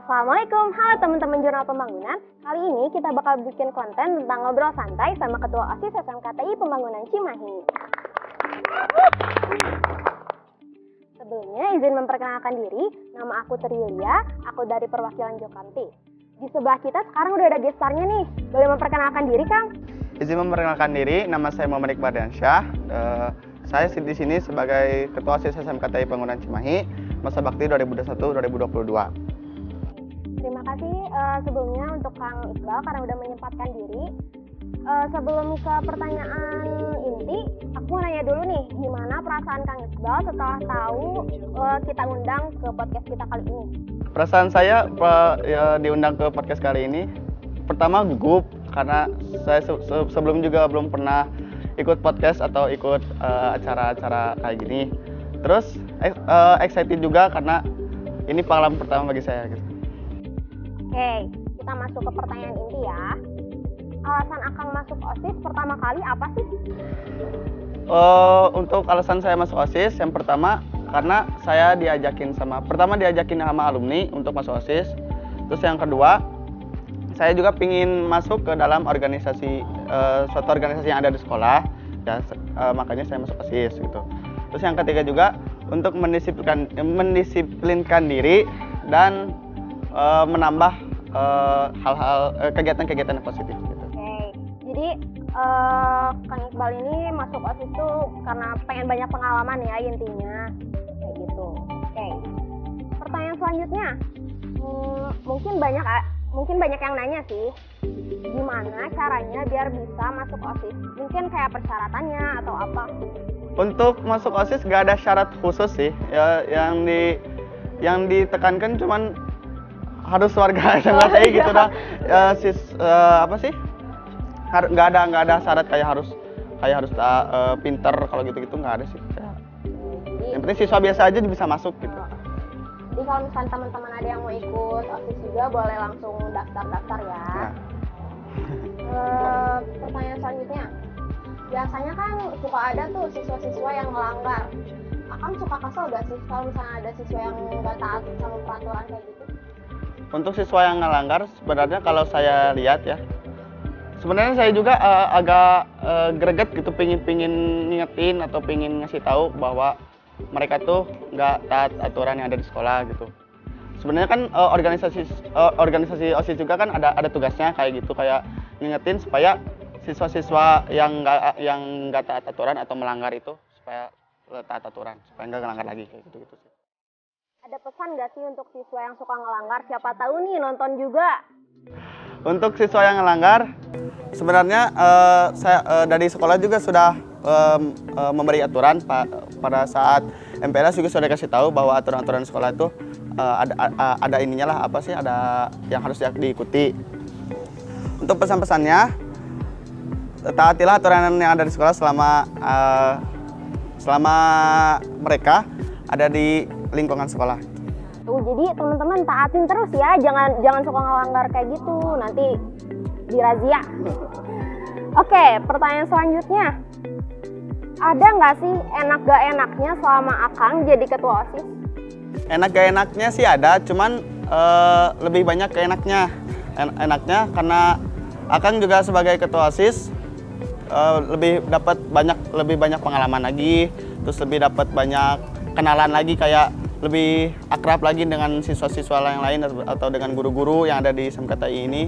Assalamualaikum, halo teman-teman Jurnal Pembangunan. Kali ini kita bakal bikin konten tentang ngobrol santai sama Ketua OSIS SMKTI Pembangunan Cimahi. Sebelumnya izin memperkenalkan diri, nama aku Triulia, aku dari perwakilan Jokamti. Di sebelah kita sekarang udah ada gestarnya nih, boleh memperkenalkan diri Kang? Izin memperkenalkan diri, nama saya Muhammad Iqbal Diansyah. Saya di sini sebagai Ketua OSIS SMKTI Pembangunan Cimahi, masa bakti 2021-2022. Terima kasih sebelumnya untuk Kang Iqbal karena udah menyempatkan diri. Sebelum ke pertanyaan inti, aku mau nanya dulu nih, gimana perasaan Kang Iqbal setelah tahu kita undang ke podcast kita kali ini? Perasaan saya diundang ke podcast kali ini, pertama gugup karena saya sebelum juga belum pernah ikut podcast atau ikut acara-acara kayak gini. Terus excited juga karena ini pengalaman pertama bagi saya gitu. Oke, kita masuk ke pertanyaan inti ya. Alasan Akang masuk OSIS pertama kali apa sih? Untuk alasan saya masuk OSIS, yang pertama karena saya diajakin sama alumni untuk masuk OSIS. Terus yang kedua, saya juga pingin masuk ke dalam organisasi, suatu organisasi yang ada di sekolah. Ya, makanya saya masuk OSIS gitu. Terus yang ketiga juga untuk mendisiplinkan diri dan menambah hal-hal kegiatan-kegiatan yang positif gitu. Oke, jadi Kang Iqbal ini masuk OSIS tuh karena pengen banyak pengalaman ya intinya, kayak gitu. Oke, pertanyaan selanjutnya, mungkin banyak yang nanya sih, gimana caranya biar bisa masuk OSIS? Mungkin kayak persyaratannya atau apa? Untuk masuk OSIS gak ada syarat khusus sih, ya, yang ditekankan cuman harus warga SMKTI gitu dah. Nggak ada syarat kayak harus pinter kalau gitu nggak ada sih. Ya. Yang penting siswa biasa aja bisa masuk gitu. Jadi kalau misalnya teman-teman ada yang mau ikut OSIS juga boleh langsung daftar ya. Pertanyaan selanjutnya, biasanya kan suka ada tuh siswa-siswa yang melanggar. Akang suka kesel gak sih kalau misalnya ada siswa yang nggak taat sama peraturan kayak gitu? Untuk siswa yang ngelanggar, sebenarnya kalau saya lihat ya, sebenarnya saya juga agak greget gitu, pingin ngingetin atau pingin ngasih tahu bahwa mereka tuh nggak taat aturan yang ada di sekolah gitu. Sebenarnya kan organisasi OSIS juga kan ada tugasnya kayak gitu, kayak ngingetin supaya siswa-siswa yang nggak taat aturan atau melanggar itu supaya taat aturan, supaya nggak ngelanggar lagi kayak gitu sih. Ada pesan nggak sih untuk siswa yang suka ngelanggar? Siapa tahu nih nonton juga. Untuk siswa yang ngelanggar, sebenarnya saya dari sekolah juga sudah memberi aturan pada saat MPLS juga sudah kasih tahu bahwa aturan-aturan sekolah itu ada ininya lah, ada yang harus diikuti. Untuk pesan-pesannya, taatilah aturan yang ada di sekolah selama mereka ada di lingkungan sekolah. Tuh, jadi teman-teman taatin terus ya, jangan suka ngelanggar kayak gitu, nanti dirazia. Oke, pertanyaan selanjutnya, ada nggak sih enak gak enaknya selama Akang jadi ketua OSIS? Enak gak enaknya sih ada, cuman lebih banyak ke enaknya. Enaknya karena Akang juga sebagai ketua OSIS lebih banyak pengalaman lagi, terus lebih dapat banyak kenalan lagi, kayak lebih akrab lagi dengan siswa-siswa yang lain atau dengan guru-guru yang ada di SMKTI ini.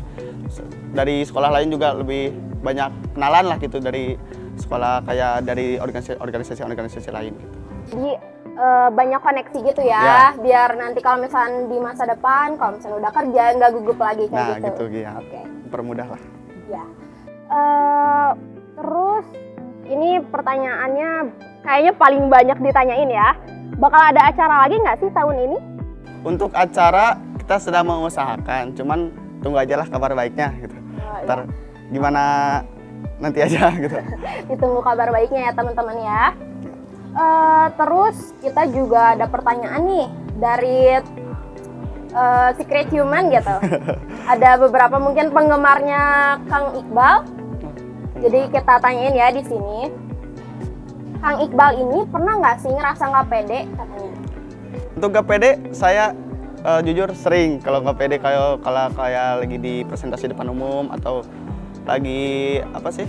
Dari sekolah lain juga lebih banyak kenalan lah gitu, dari sekolah kayak dari organisasi lain gitu. Jadi banyak koneksi gitu ya, biar nanti kalau misalnya di masa depan, kalau misalnya udah kerja nggak gugup lagi kayak gitu. Ya. Okay. Permudah lah. Ya. Terus ini pertanyaannya kayaknya paling banyak ditanyain ya. Bakal ada acara lagi nggak sih tahun ini? Untuk acara kita sedang mengusahakan, cuman tunggu aja lah kabar baiknya gitu. Ntar gimana nanti aja gitu. Ditunggu kabar baiknya ya teman-teman ya. Terus kita juga ada pertanyaan nih dari Secret Human gitu. Ada beberapa mungkin penggemarnya Kang Iqbal. Jadi kita tanyain ya di sini. Kang Iqbal ini pernah nggak sih ngerasa nggak pede katanya? Untuk nggak pede, saya jujur sering kalau nggak pede kalau kayak lagi di presentasi depan umum atau lagi apa sih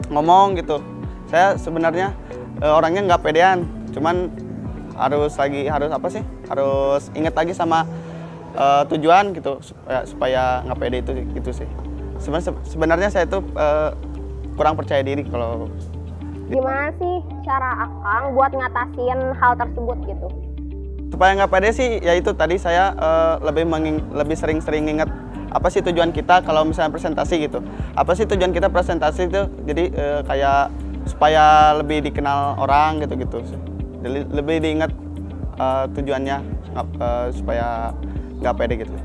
ngomong gitu. Saya sebenarnya orangnya nggak pedean, cuman harus apa sih, harus inget lagi sama tujuan gitu supaya nggak pede itu gitu sih. Sebenarnya saya itu kurang percaya diri kalau. Gimana sih cara Akang buat ngatasin hal tersebut gitu? Supaya nggak pede sih, ya itu tadi saya lebih sering-sering ingat apa sih tujuan kita kalau misalnya presentasi gitu. Apa sih tujuan kita presentasi itu? Jadi kayak supaya lebih dikenal orang gitu-gitu. Jadi lebih diingat tujuannya supaya nggak pede gitu.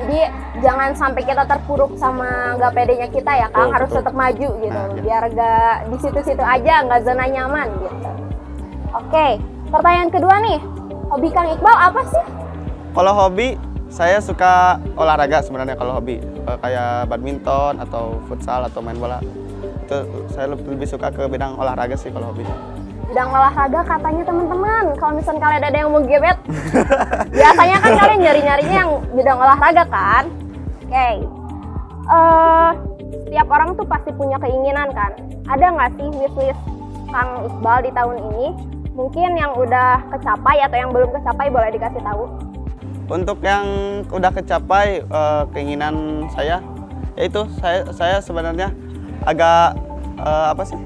Jadi jangan sampai kita terpuruk sama nggak pedenya kita ya Kang, harus tetap maju gitu. Nah, biar nggak di situ-situ aja, nggak zona nyaman gitu. Oke, pertanyaan kedua nih, hobi Kang Iqbal apa sih? Kalau hobi, saya suka olahraga sebenarnya kalau hobi. Kayak badminton atau futsal atau main bola. Itu saya lebih suka ke bidang olahraga sih kalau hobi. Bidang olahraga katanya teman-teman, kalau misalnya kalian ada yang mau gebet, biasanya kan kalian nyari-nyarinya yang bidang olahraga kan? Oke. Setiap orang tuh pasti punya keinginan kan? Ada nggak sih wishlist Kang Iqbal di tahun ini? Mungkin yang udah kecapai atau yang belum kecapai boleh dikasih tahu? Untuk yang udah kecapai keinginan saya, yaitu saya sebenarnya agak apa sih?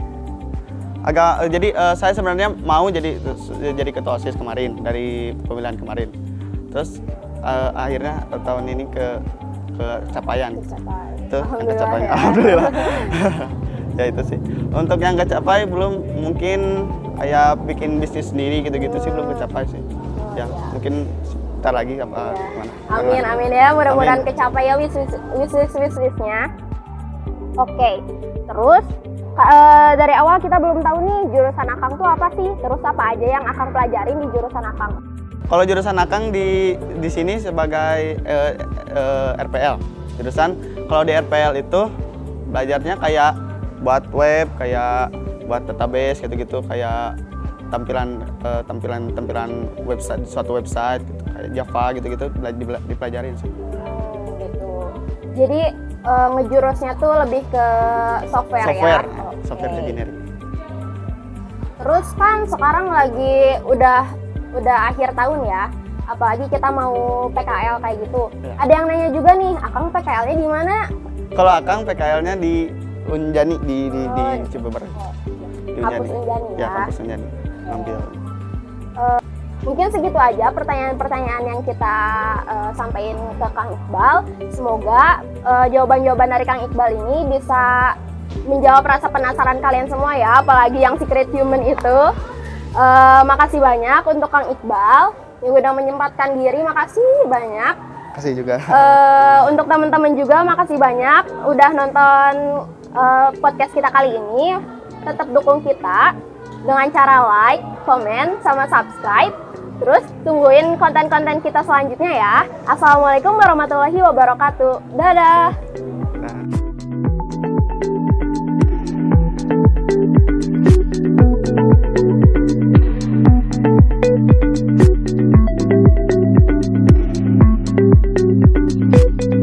Jadi saya sebenarnya mau jadi ketua OSIS kemarin dari pemilihan kemarin. Terus akhirnya tahun ini kecapaian. Itu kecapaian. Alhamdulillah. Ya itu sih. Untuk yang kecapai belum, mungkin kayak bikin bisnis sendiri gitu-gitu sih belum kecapai sih. Ya mungkin ntar lagi apa gimana. Amin ya, mudah-mudahan kecapai ya wishlist-nya. Oke. Terus dari awal kita belum tahu nih jurusan Akang tuh apa sih? Terus apa aja yang Akang pelajarin di jurusan Akang? Kalau jurusan Akang di sini sebagai RPL. Jurusan kalau di RPL itu belajarnya kayak buat web, kayak buat database gitu-gitu, kayak tampilan website, suatu website gitu, kayak Java gitu-gitu dipelajarin sih. Gitu. Jadi ngejurusnya tuh lebih ke software ya? Software engineering. Terus kan sekarang lagi udah akhir tahun ya, apalagi kita mau PKL kayak gitu. Ya. Ada yang nanya juga nih, Akang PKL-nya di mana? Kalau Akang PKL-nya di Unjani di Cibeber. Di Kampus Unjani ya? Ya, Kampus Unjani. Ambil. Mungkin segitu aja pertanyaan-pertanyaan yang kita sampaikan ke Kang Iqbal. Semoga jawaban-jawaban dari Kang Iqbal ini bisa menjawab rasa penasaran kalian semua ya, apalagi yang secret human itu. Makasih banyak untuk Kang Iqbal yang udah menyempatkan diri, makasih banyak. Makasih juga. Untuk teman-teman juga makasih banyak udah nonton podcast kita kali ini. Tetap dukung kita dengan cara like, komen, sama subscribe. Terus tungguin konten-konten kita selanjutnya ya. Assalamualaikum warahmatullahi wabarakatuh. Dadah.